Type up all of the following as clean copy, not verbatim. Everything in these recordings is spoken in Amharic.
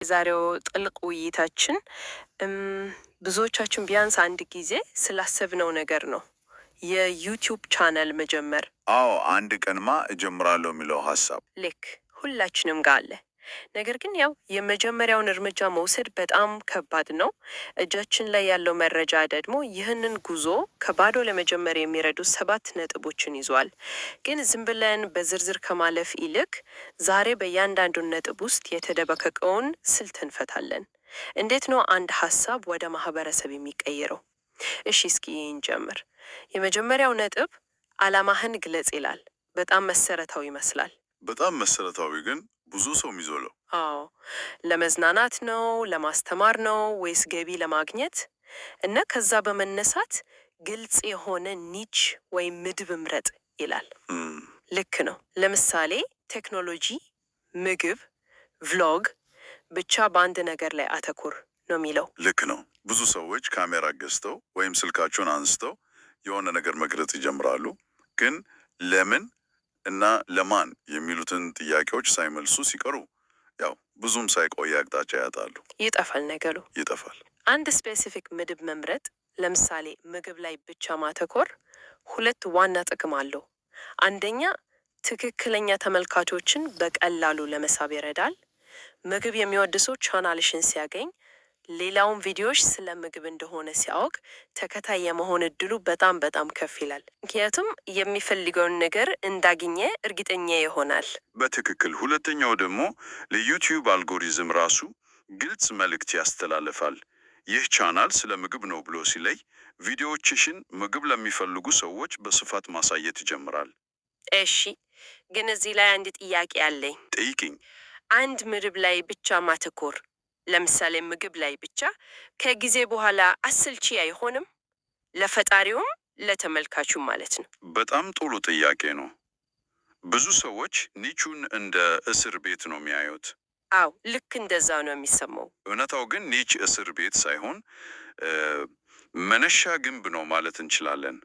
የዛሬው ጥልቅ ውይይታችን ብዙዎቻችን ቢያንስ አንድ ጊዜ ስላሰብነው ነገር ነው። የዩቲዩብ ቻናል መጀመር። አዎ አንድ ቀንማ እጀምራለሁ የሚለው ሀሳብ ልክ ሁላችንም ጋር አለ። ነገር ግን ያው የመጀመሪያውን እርምጃ መውሰድ በጣም ከባድ ነው። እጃችን ላይ ያለው መረጃ ደግሞ ይህንን ጉዞ ከባዶ ለመጀመር የሚረዱ 7 ነጥቦችን ይዟል። ግን ዝም ብለን በዝርዝር ከማለፍ ይልቅ ዛሬ በእያንዳንዱን ነጥብ ውስጥ የተደበቀውን ስልት እንፈታለን። እንዴት ነው አንድ ሀሳብ ወደ ማህበረሰብ የሚቀየረው? እሺ እስኪ እንጀምር። የመጀመሪያው ነጥብ ዓላማህን ግለጽ ይላል። በጣም መሰረታዊ ይመስላል። በጣም መሰረታዊ ግን ብዙ ሰው የሚዞለው አዎ፣ ለመዝናናት ነው፣ ለማስተማር ነው ወይስ ገቢ ለማግኘት? እና ከዛ በመነሳት ግልጽ የሆነ ኒች ወይም ምድብ ምረጥ ይላል። ልክ ነው። ለምሳሌ ቴክኖሎጂ፣ ምግብ፣ ቭሎግ፣ ብቻ በአንድ ነገር ላይ አተኩር ነው የሚለው። ልክ ነው። ብዙ ሰዎች ካሜራ ገዝተው ወይም ስልካቸውን አንስተው የሆነ ነገር መቅረጽ ይጀምራሉ። ግን ለምን እና ለማን የሚሉትን ጥያቄዎች ሳይመልሱ ሲቀሩ ያው ብዙም ሳይቆይ አቅጣጫ ያጣሉ። ይጠፋል ነገሩ። ይጠፋል። አንድ ስፔሲፊክ ምድብ መምረጥ፣ ለምሳሌ ምግብ ላይ ብቻ ማተኮር 2 ዋና ጥቅም አለው። አንደኛ ትክክለኛ ተመልካቾችን በቀላሉ ለመሳብ ይረዳል። ምግብ የሚወድ ሰው ቻናልሽን ሲያገኝ ሌላውን ቪዲዮዎች ስለ ምግብ እንደሆነ ሲያውቅ ተከታይ የመሆን እድሉ በጣም ከፍ ይላል። ምክንያቱም የሚፈልገውን ነገር እንዳገኘ እርግጠኛ ይሆናል። በትክክል። ሁለተኛው ደግሞ ለዩቲዩብ አልጎሪዝም ራሱ ግልጽ መልእክት ያስተላልፋል። ይህ ቻናል ስለ ምግብ ነው ብሎ ሲለይ ቪዲዮዎችሽን ምግብ ለሚፈልጉ ሰዎች በስፋት ማሳየት ይጀምራል። እሺ፣ ግን እዚህ ላይ አንድ ጥያቄ አለኝ። ጠይቂኝ። አንድ ምድብ ላይ ብቻ ማተኮር፣ ለምሳሌ ምግብ ላይ ብቻ ከጊዜ በኋላ አሰልቺ አይሆንም? ለፈጣሪውም ለተመልካቹም ማለት ነው። በጣም ጥሩ ጥያቄ ነው። ብዙ ሰዎች ኒቹን እንደ እስር ቤት ነው የሚያዩት። አዎ ልክ እንደዛ ነው የሚሰማው። እውነታው ግን ኒች እስር ቤት ሳይሆን መነሻ ግንብ ነው ማለት እንችላለን።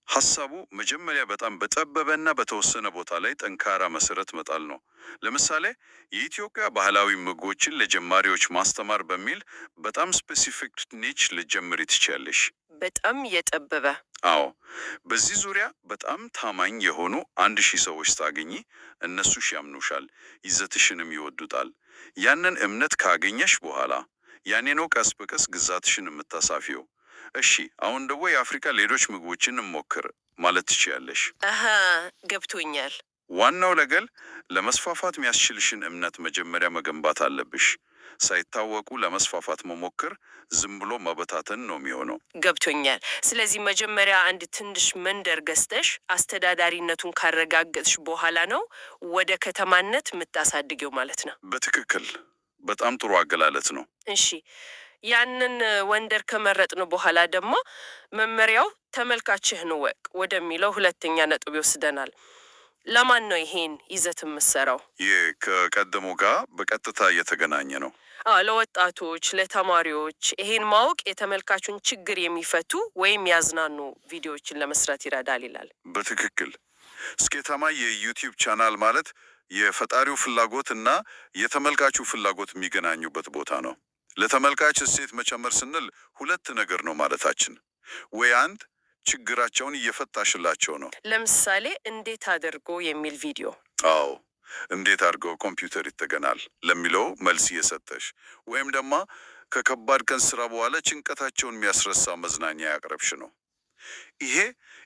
ሀሳቡ መጀመሪያ በጣም በጠበበና በተወሰነ ቦታ ላይ ጠንካራ መሰረት መጣል ነው። ለምሳሌ የኢትዮጵያ ባህላዊ ምግቦችን ለጀማሪዎች ማስተማር በሚል በጣም ስፔሲፊክ ኒች ልጀምሪ ትችያለሽ። በጣም የጠበበ። አዎ፣ በዚህ ዙሪያ በጣም ታማኝ የሆኑ 1000 ሰዎች ታገኚ፣ እነሱ ያምኑሻል፣ ይዘትሽንም ይወዱታል። ያንን እምነት ካገኘሽ በኋላ ያኔ ነው ቀስ በቀስ ግዛትሽን የምታሳፊው። እሺ አሁን ደግሞ የአፍሪካ ሌሎች ምግቦችን እንሞክር ማለት ትችያለሽ። ገብቶኛል። ዋናው ነገር ለመስፋፋት የሚያስችልሽን እምነት መጀመሪያ መገንባት አለብሽ። ሳይታወቁ ለመስፋፋት መሞከር ዝም ብሎ መበታተን ነው የሚሆነው። ገብቶኛል። ስለዚህ መጀመሪያ አንድ ትንሽ መንደር ገዝተሽ አስተዳዳሪነቱን ካረጋገጥሽ በኋላ ነው ወደ ከተማነት የምታሳድገው ማለት ነው። በትክክል። በጣም ጥሩ አገላለጽ ነው። እሺ ያንን ወንደር ከመረጥን በኋላ ደግሞ መመሪያው ተመልካችህን ወቅ ወደሚለው ሁለተኛ ነጥብ ይወስደናል። ለማን ነው ይሄን ይዘት የምትሰራው? ይህ ከቀደሙ ጋር በቀጥታ እየተገናኘ ነው። ለወጣቶች፣ ለተማሪዎች ይሄን ማወቅ የተመልካቹን ችግር የሚፈቱ ወይም ያዝናኑ ቪዲዮዎችን ለመስራት ይረዳል ይላል። በትክክል። ስኬታማ የዩቲዩብ ቻናል ማለት የፈጣሪው ፍላጎት እና የተመልካቹ ፍላጎት የሚገናኙበት ቦታ ነው። ለተመልካች እሴት መጨመር ስንል 2 ነገር ነው ማለታችን። ወይ አንድ ችግራቸውን እየፈታሽላቸው ነው። ለምሳሌ እንዴት አድርጎ የሚል ቪዲዮ። አዎ፣ እንዴት አድርገው ኮምፒውተር ይጠገናል ለሚለው መልስ እየሰጠሽ፣ ወይም ደግሞ ከከባድ ቀን ስራ በኋላ ጭንቀታቸውን የሚያስረሳ መዝናኛ ያቀረብሽ ነው። ይሄ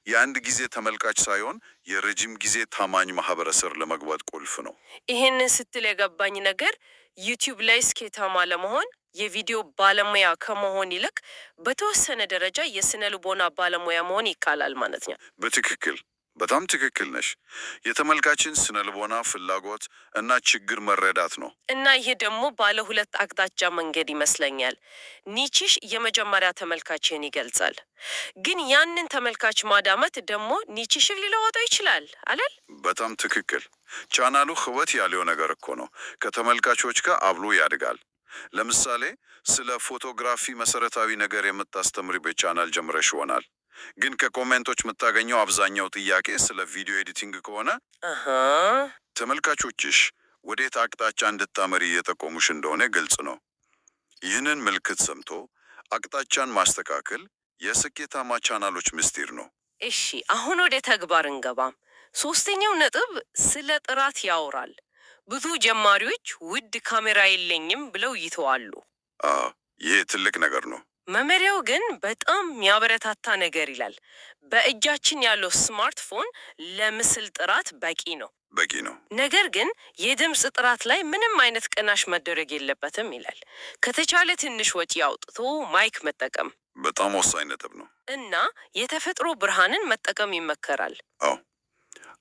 የአንድ ጊዜ ተመልካች ሳይሆን የረጅም ጊዜ ታማኝ ማህበረሰብ ለመግባት ቁልፍ ነው። ይህንን ስትል የገባኝ ነገር ዩቲዩብ ላይ ስኬታማ ለመሆን የቪዲዮ ባለሙያ ከመሆን ይልቅ በተወሰነ ደረጃ የስነ ልቦና ባለሙያ መሆን ይካላል ማለት ነው። በትክክል። በጣም ትክክል ነሽ። የተመልካችን ስነ ልቦና ፍላጎት እና ችግር መረዳት ነው። እና ይሄ ደግሞ ባለ 2 አቅጣጫ መንገድ ይመስለኛል። ኒችሽ የመጀመሪያ ተመልካችን ይገልጻል። ግን ያንን ተመልካች ማዳመጥ ደግሞ ኒችሽን ሊለወጠው ይችላል አይደል? በጣም ትክክል። ቻናሉ ህይወት ያለው ነገር እኮ ነው። ከተመልካቾች ጋር አብሎ ያድጋል። ለምሳሌ ስለ ፎቶግራፊ መሰረታዊ ነገር የምታስተምሪበት ቻናል ጀምረሽ ይሆናል። ግን ከኮሜንቶች የምታገኘው አብዛኛው ጥያቄ ስለ ቪዲዮ ኤዲቲንግ ከሆነ ተመልካቾችሽ ወዴት አቅጣጫ እንድታመሪ እየጠቆሙሽ እንደሆነ ግልጽ ነው። ይህንን ምልክት ሰምቶ አቅጣጫን ማስተካከል የስኬታማ ቻናሎች ምስጢር ነው። እሺ፣ አሁን ወደ ተግባር እንገባም። ሶስተኛው ነጥብ ስለ ጥራት ያወራል። ብዙ ጀማሪዎች ውድ ካሜራ የለኝም ብለው ይተዋሉ። ይህ ትልቅ ነገር ነው። መመሪያው ግን በጣም የሚያበረታታ ነገር ይላል። በእጃችን ያለው ስማርትፎን ለምስል ጥራት በቂ ነው። ነገር ግን የድምፅ ጥራት ላይ ምንም አይነት ቅናሽ መደረግ የለበትም ይላል። ከተቻለ ትንሽ ወጪ አውጥቶ ማይክ መጠቀም በጣም ወሳኝ ነጥብ ነው። እና የተፈጥሮ ብርሃንን መጠቀም ይመከራል።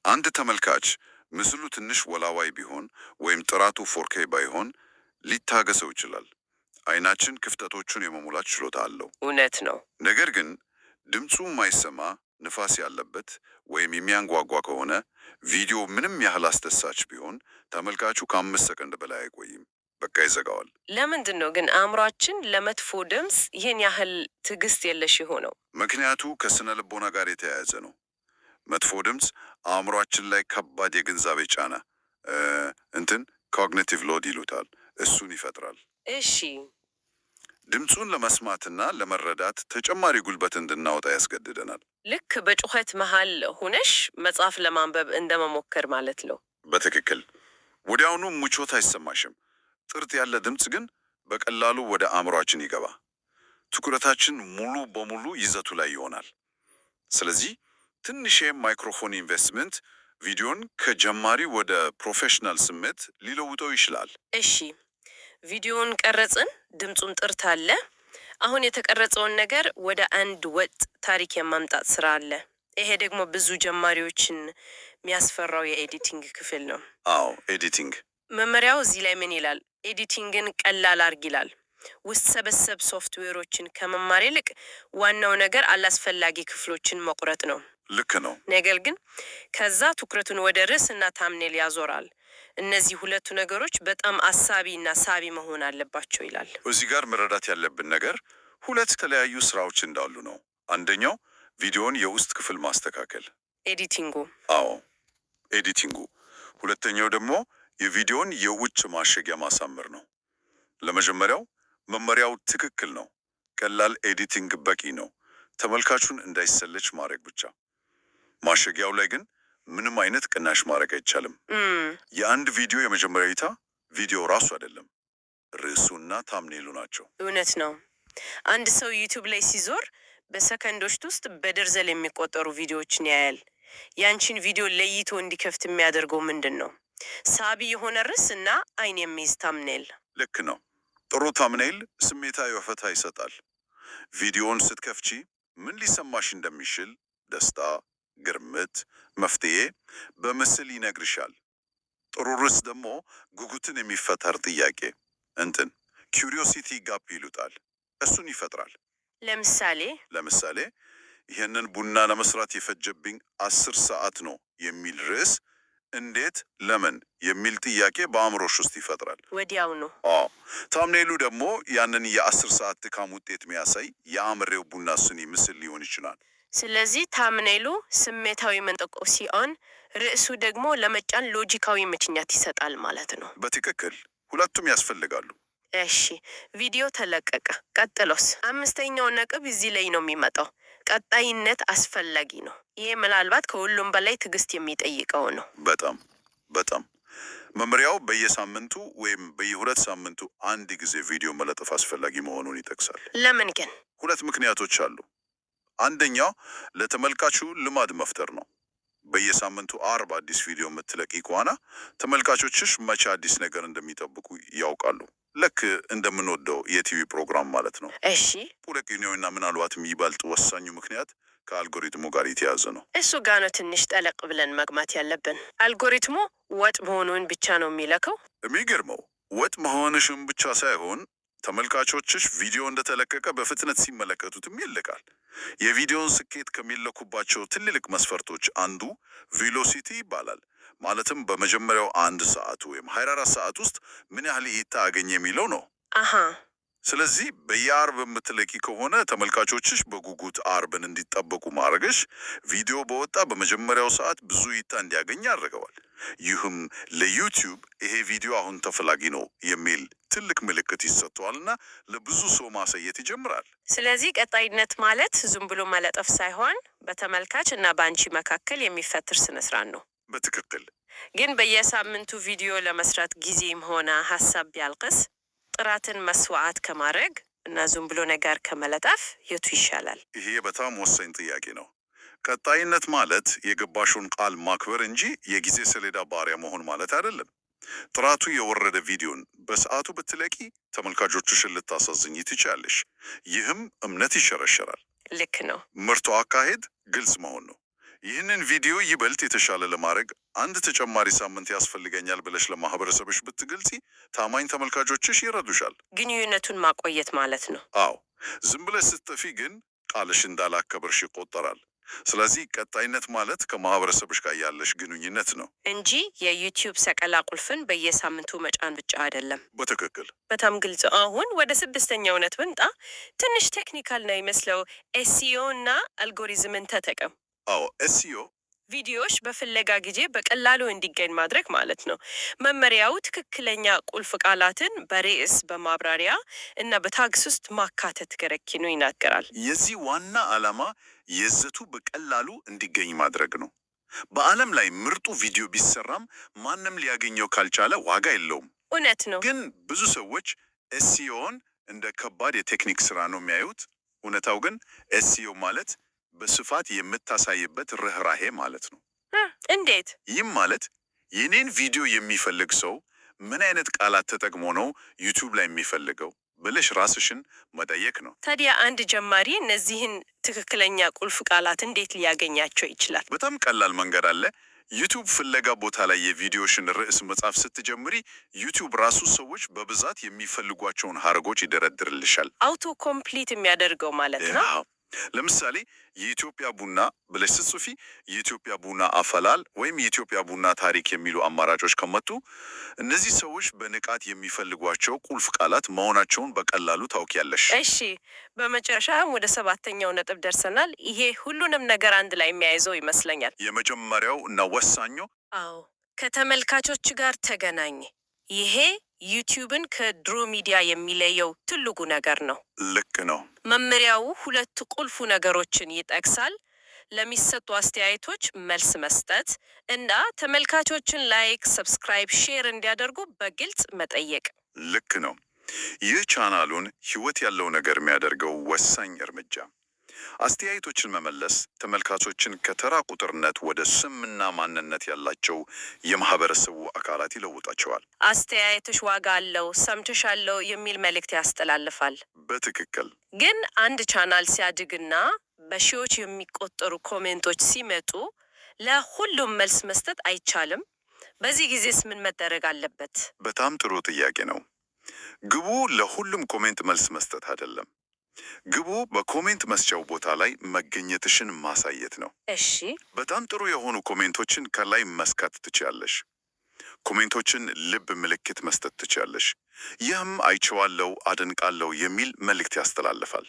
አንድ ተመልካች ምስሉ ትንሽ ወላዋይ ቢሆን ወይም ጥራቱ 4K ባይሆን ሊታገሰው ይችላል። አይናችን ክፍተቶቹን የመሙላት ችሎታ አለው። እውነት ነው። ነገር ግን ድምፁ የማይሰማ ንፋስ ያለበት ወይም የሚያንጓጓ ከሆነ ቪዲዮ ምንም ያህል አስደሳች ቢሆን ተመልካቹ ከ5 ሰከንድ በላይ አይቆይም፣ በቃ ይዘጋዋል። ለምንድን ነው ግን አእምሯችን ለመጥፎ ድምፅ ይህን ያህል ትዕግስት የለሽ የሆነው? ምክንያቱ ከስነ ልቦና ጋር የተያያዘ ነው። መጥፎ ድምፅ አእምሯችን ላይ ከባድ የግንዛቤ ጫና ኮግኒቲቭ ሎድ ይሉታል፣ እሱን ይፈጥራል። እሺ፣ ድምፁን ለመስማትና ለመረዳት ተጨማሪ ጉልበት እንድናወጣ ያስገድደናል። ልክ በጩኸት መሃል ሆነሽ መጽሐፍ ለማንበብ እንደመሞከር ማለት ነው። በትክክል። ወዲያውኑ ምቾት አይሰማሽም። ጥርት ያለ ድምፅ ግን በቀላሉ ወደ አእምሯችን ይገባ። ትኩረታችን ሙሉ በሙሉ ይዘቱ ላይ ይሆናል። ስለዚህ ትንሽ ማይክሮፎን ኢንቨስትመንት ቪዲዮን ከጀማሪ ወደ ፕሮፌሽናል ስሜት ሊለውጠው ይችላል። እሺ፣ ቪዲዮን ቀረጽን፣ ድምፁን ጥርት አለ። አሁን የተቀረጸውን ነገር ወደ አንድ ወጥ ታሪክ የማምጣት ስራ አለ። ይሄ ደግሞ ብዙ ጀማሪዎችን የሚያስፈራው የኤዲቲንግ ክፍል ነው። ኤዲቲንግ። መመሪያው እዚህ ላይ ምን ይላል? ኤዲቲንግን ቀላል አርግ ይላል። ውስጥ ሰበሰብ ሶፍትዌሮችን ከመማር ይልቅ ዋናው ነገር አላስፈላጊ ክፍሎችን መቁረጥ ነው። ልክ ነው። ነገር ግን ከዛ ትኩረቱን ወደ ርዕስ እና ታምኔል ያዞራል። እነዚህ ሁለቱ ነገሮች በጣም አሳቢ እና ሳቢ መሆን አለባቸው ይላል። እዚህ ጋር መረዳት ያለብን ነገር ሁለት የተለያዩ ስራዎች እንዳሉ ነው። አንደኛው ቪዲዮን የውስጥ ክፍል ማስተካከል፣ ኤዲቲንጉ። ኤዲቲንጉ። ሁለተኛው ደግሞ የቪዲዮን የውጭ ማሸጊያ ማሳመር ነው። ለመጀመሪያው መመሪያው ትክክል ነው። ቀላል ኤዲቲንግ በቂ ነው፣ ተመልካቹን እንዳይሰለች ማድረግ ብቻ። ማሸጊያው ላይ ግን ምንም አይነት ቅናሽ ማድረግ አይቻልም። የአንድ ቪዲዮ የመጀመሪያ እይታ ቪዲዮ ራሱ አይደለም፣ ርዕሱና ታምኔሉ ናቸው። እውነት ነው። አንድ ሰው ዩቲዩብ ላይ ሲዞር በሰከንዶች ውስጥ በደርዘን የሚቆጠሩ ቪዲዮዎችን ያያል። ያንቺን ቪዲዮ ለይቶ እንዲከፍት የሚያደርገው ምንድን ነው? ሳቢ የሆነ ርዕስ እና አይን የሚይዝ ታምኔል። ልክ ነው። ጥሩ ታምኔል ስሜታዊ ወፈታ ይሰጣል። ቪዲዮውን ስትከፍቺ ምን ሊሰማሽ እንደሚችል ደስታ፣ ግርምት፣ መፍትሄ በምስል ይነግርሻል። ጥሩ ርዕስ ደግሞ ጉጉትን የሚፈጠር ጥያቄ ኪዩሪዮሲቲ ጋፕ ይሉታል፣ እሱን ይፈጥራል። ለምሳሌ ይህንን ቡና ለመስራት የፈጀብኝ 10 ሰዓት ነው የሚል ርዕስ እንዴት፣ ለምን የሚል ጥያቄ በአእምሮሽ ውስጥ ይፈጥራል ወዲያው ነው። ታምኔሉ ደግሞ ያንን የ10 ሰዓት ድካም ውጤት የሚያሳይ የአምሬው ቡና ስኒ ምስል ሊሆን ይችላል። ስለዚህ ታምኔሉ ስሜታዊ መንጠቆ ሲሆን፣ ርዕሱ ደግሞ ለመጫን ሎጂካዊ ምክንያት ይሰጣል ማለት ነው። በትክክል ሁለቱም ያስፈልጋሉ። እሺ፣ ቪዲዮ ተለቀቀ። ቀጥሎስ? 5ኛው ነጥብ እዚህ ላይ ነው የሚመጣው። ቀጣይነት አስፈላጊ ነው። ይሄ ምናልባት ከሁሉም በላይ ትዕግስት የሚጠይቀው ነው። በጣም መመሪያው በየሳምንቱ ወይም በየ2 ሳምንቱ አንድ ጊዜ ቪዲዮ መለጠፍ አስፈላጊ መሆኑን ይጠቅሳል። ለምን ግን? 2 ምክንያቶች አሉ። አንደኛው ለተመልካቹ ልማድ መፍጠር ነው። በየሳምንቱ 40 አዲስ ቪዲዮ የምትለቂ ከሆነ ተመልካቾችሽ መቼ አዲስ ነገር እንደሚጠብቁ ያውቃሉ። ልክ እንደምንወደው የቲቪ ፕሮግራም ማለት ነው። እሺ፣ ሁለተኛውና ምናልባትም ይበልጥ ወሳኙ ምክንያት ከአልጎሪትሙ ጋር የተያዘ ነው። እሱ ጋር ነው ትንሽ ጠለቅ ብለን መግማት ያለብን። አልጎሪትሙ ወጥ መሆኑን ብቻ ነው የሚለከው። የሚገርመው ወጥ መሆንሽም ብቻ ሳይሆን ተመልካቾችሽ ቪዲዮ እንደተለቀቀ በፍጥነት ሲመለከቱትም ይልቃል። የቪዲዮን ስኬት ከሚለኩባቸው ትልልቅ መስፈርቶች አንዱ ቬሎሲቲ ይባላል። ማለትም በመጀመሪያው 1 ሰዓት ወይም 24 ሰዓት ውስጥ ምን ያህል እይታ አገኘ የሚለው ነው። ስለዚህ በየአርብ የምትለቂ ከሆነ ተመልካቾችሽ በጉጉት አርብን እንዲጠበቁ ማድረግሽ ቪዲዮ በወጣ በመጀመሪያው ሰዓት ብዙ እይታ እንዲያገኝ ያደርገዋል። ይህም ለዩቲዩብ ይሄ ቪዲዮ አሁን ተፈላጊ ነው የሚል ትልቅ ምልክት ይሰጠዋልና ለብዙ ሰው ማሳየት ይጀምራል። ስለዚህ ቀጣይነት ማለት ዝም ብሎ መለጠፍ ሳይሆን በተመልካች እና በአንቺ መካከል የሚፈጥር ስነስርዓት ነው። በትክክል። ግን በየሳምንቱ ቪዲዮ ለመስራት ጊዜም ሆነ ሀሳብ ቢያልቅስ ጥራትን መስዋዕት ከማድረግ እና ዝም ብሎ ነገር ከመለጠፍ የቱ ይሻላል? ይሄ በጣም ወሳኝ ጥያቄ ነው። ቀጣይነት ማለት የገባሽውን ቃል ማክበር እንጂ የጊዜ ሰሌዳ ባሪያ መሆን ማለት አይደለም። ጥራቱ የወረደ ቪዲዮን በሰዓቱ ብትለቂ ተመልካቾችሽን ልታሳዝኝ ትችያለሽ። ይህም እምነት ይሸረሸራል። ልክ ነው። ምርቱ አካሄድ ግልጽ መሆን ነው። ይህንን ቪዲዮ ይበልጥ የተሻለ ለማድረግ አንድ ተጨማሪ ሳምንት ያስፈልገኛል ብለሽ ለማህበረሰብሽ ብትገልጺ ታማኝ ተመልካቾችሽ ይረዱሻል። ግንኙነቱን ማቆየት ማለት ነው። አዎ፣ ዝም ብለሽ ስትጠፊ ግን ቃልሽ እንዳላከብርሽ ይቆጠራል። ስለዚህ ቀጣይነት ማለት ከማህበረሰብሽ ጋር ያለሽ ግንኙነት ነው እንጂ የዩቲዩብ ሰቀላ ቁልፍን በየሳምንቱ መጫን ብቻ አይደለም። በትክክል። በጣም ግልጽ። አሁን ወደ ስድስተኛው እውነት ብንጣ ትንሽ ቴክኒካል ነው ይመስለው። ኤስኢኦ እና አልጎሪዝምን ተጠቀም። አዎ፣ ኤስኢኦ ቪዲዮዎች በፍለጋ ጊዜ በቀላሉ እንዲገኝ ማድረግ ማለት ነው። መመሪያው ትክክለኛ ቁልፍ ቃላትን በርዕስ በማብራሪያ እና በታግስ ውስጥ ማካተት ከረኪኑ ይናገራል። የዚህ ዋና ዓላማ ይዘቱ በቀላሉ እንዲገኝ ማድረግ ነው። በዓለም ላይ ምርጡ ቪዲዮ ቢሰራም ማንም ሊያገኘው ካልቻለ ዋጋ የለውም። እውነት ነው። ግን ብዙ ሰዎች ኤስኢኦን እንደ ከባድ የቴክኒክ ስራ ነው የሚያዩት። እውነታው ግን ኤስኢኦ ማለት በስፋት የምታሳይበት ርህራሄ ማለት ነው። እንዴት? ይህም ማለት የኔን ቪዲዮ የሚፈልግ ሰው ምን አይነት ቃላት ተጠቅሞ ነው ዩቲዩብ ላይ የሚፈልገው ብለሽ ራስሽን መጠየቅ ነው። ታዲያ አንድ ጀማሪ እነዚህን ትክክለኛ ቁልፍ ቃላት እንዴት ሊያገኛቸው ይችላል? በጣም ቀላል መንገድ አለ። ዩቲዩብ ፍለጋ ቦታ ላይ የቪዲዮሽን ርዕስ መጻፍ ስትጀምሪ ዩቲዩብ ራሱ ሰዎች በብዛት የሚፈልጓቸውን ሀረጎች ይደረድርልሻል። አውቶ ኮምፕሊት የሚያደርገው ማለት ነው። ለምሳሌ የኢትዮጵያ ቡና ብለሽ ስትጽፊ የኢትዮጵያ ቡና አፈላል ወይም የኢትዮጵያ ቡና ታሪክ የሚሉ አማራጮች ከመጡ እነዚህ ሰዎች በንቃት የሚፈልጓቸው ቁልፍ ቃላት መሆናቸውን በቀላሉ ታውቂያለሽ። እሺ፣ በመጨረሻም ወደ ሰባተኛው ነጥብ ደርሰናል። ይሄ ሁሉንም ነገር አንድ ላይ የሚያይዘው ይመስለኛል። የመጀመሪያው እና ወሳኙ፣ አዎ፣ ከተመልካቾች ጋር ተገናኝ። ይሄ ዩቲዩብን ከድሮ ሚዲያ የሚለየው ትልቁ ነገር ነው። ልክ ነው። መመሪያው ሁለት ቁልፉ ነገሮችን ይጠቅሳል። ለሚሰጡ አስተያየቶች መልስ መስጠት እና ተመልካቾችን ላይክ፣ ሰብስክራይብ፣ ሼር እንዲያደርጉ በግልጽ መጠየቅ። ልክ ነው። ይህ ቻናሉን ህይወት ያለው ነገር የሚያደርገው ወሳኝ እርምጃ። አስተያየቶችን መመለስ ተመልካቾችን ከተራ ቁጥርነት ወደ ስምና ማንነት ያላቸው የማህበረሰቡ አካላት ይለውጣቸዋል። አስተያየትሽ ዋጋ አለው፣ ሰምተሻለው የሚል መልእክት ያስተላልፋል። በትክክል። ግን አንድ ቻናል ሲያድግና በሺዎች የሚቆጠሩ ኮሜንቶች ሲመጡ ለሁሉም መልስ መስጠት አይቻልም። በዚህ ጊዜስ ምን መደረግ አለበት? በጣም ጥሩ ጥያቄ ነው። ግቡ ለሁሉም ኮሜንት መልስ መስጠት አይደለም። ግቡ በኮሜንት መስጫው ቦታ ላይ መገኘትሽን ማሳየት ነው። እሺ፣ በጣም ጥሩ የሆኑ ኮሜንቶችን ከላይ መስካት ትችያለሽ። ኮሜንቶችን ልብ ምልክት መስጠት ትችያለሽ። ይህም አይቼዋለሁ፣ አደንቃለሁ የሚል መልእክት ያስተላልፋል።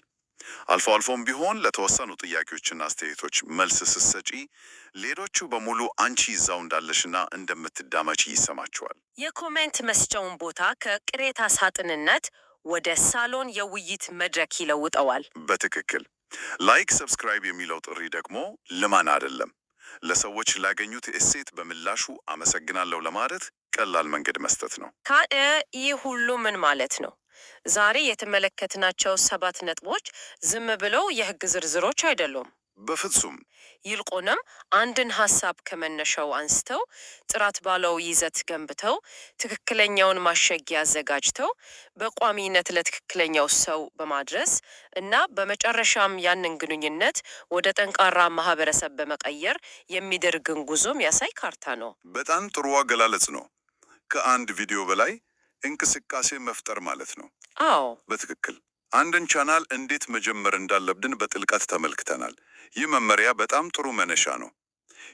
አልፎ አልፎም ቢሆን ለተወሰኑ ጥያቄዎችና አስተያየቶች መልስ ስትሰጪ ሌሎቹ በሙሉ አንቺ ይዛው እንዳለሽና እንደምትዳመጪ ይሰማቸዋል። የኮሜንት መስጫውን ቦታ ከቅሬታ ሳጥንነት ወደ ሳሎን የውይይት መድረክ ይለውጠዋል። በትክክል። ላይክ፣ ሰብስክራይብ የሚለው ጥሪ ደግሞ ልማን አይደለም። ለሰዎች ላገኙት እሴት በምላሹ አመሰግናለሁ ለማለት ቀላል መንገድ መስጠት ነው። ይህ ሁሉ ምን ማለት ነው? ዛሬ የተመለከትናቸው 7 ነጥቦች ዝም ብለው የህግ ዝርዝሮች አይደሉም። በፍጹም። ይልቁንም አንድን ሀሳብ ከመነሻው አንስተው ጥራት ባለው ይዘት ገንብተው ትክክለኛውን ማሸጊያ አዘጋጅተው በቋሚነት ለትክክለኛው ሰው በማድረስ እና በመጨረሻም ያንን ግንኙነት ወደ ጠንካራ ማህበረሰብ በመቀየር የሚደርግን ጉዞም ያሳይ ካርታ ነው። በጣም ጥሩ አገላለጽ ነው። ከአንድ ቪዲዮ በላይ እንቅስቃሴ መፍጠር ማለት ነው። አዎ፣ በትክክል። አንድን ቻናል እንዴት መጀመር እንዳለብን በጥልቀት ተመልክተናል። ይህ መመሪያ በጣም ጥሩ መነሻ ነው።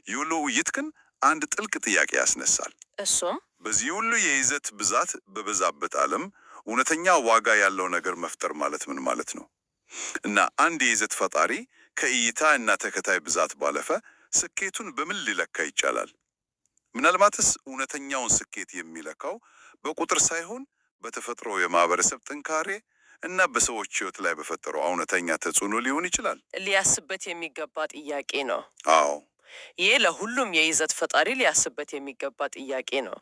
ይህ ሁሉ ውይይት ግን አንድ ጥልቅ ጥያቄ ያስነሳል። እሱም በዚህ ሁሉ የይዘት ብዛት በበዛበት ዓለም እውነተኛ ዋጋ ያለው ነገር መፍጠር ማለት ምን ማለት ነው? እና አንድ የይዘት ፈጣሪ ከእይታ እና ተከታይ ብዛት ባለፈ ስኬቱን በምን ሊለካ ይቻላል? ምናልባትስ እውነተኛውን ስኬት የሚለካው በቁጥር ሳይሆን በተፈጥሮ የማህበረሰብ ጥንካሬ እና በሰዎች ሕይወት ላይ በፈጠረው እውነተኛ ተጽዕኖ ሊሆን ይችላል? ሊያስበት የሚገባ ጥያቄ ነው። አዎ። ይህ ለሁሉም የይዘት ፈጣሪ ሊያስበት የሚገባ ጥያቄ ነው።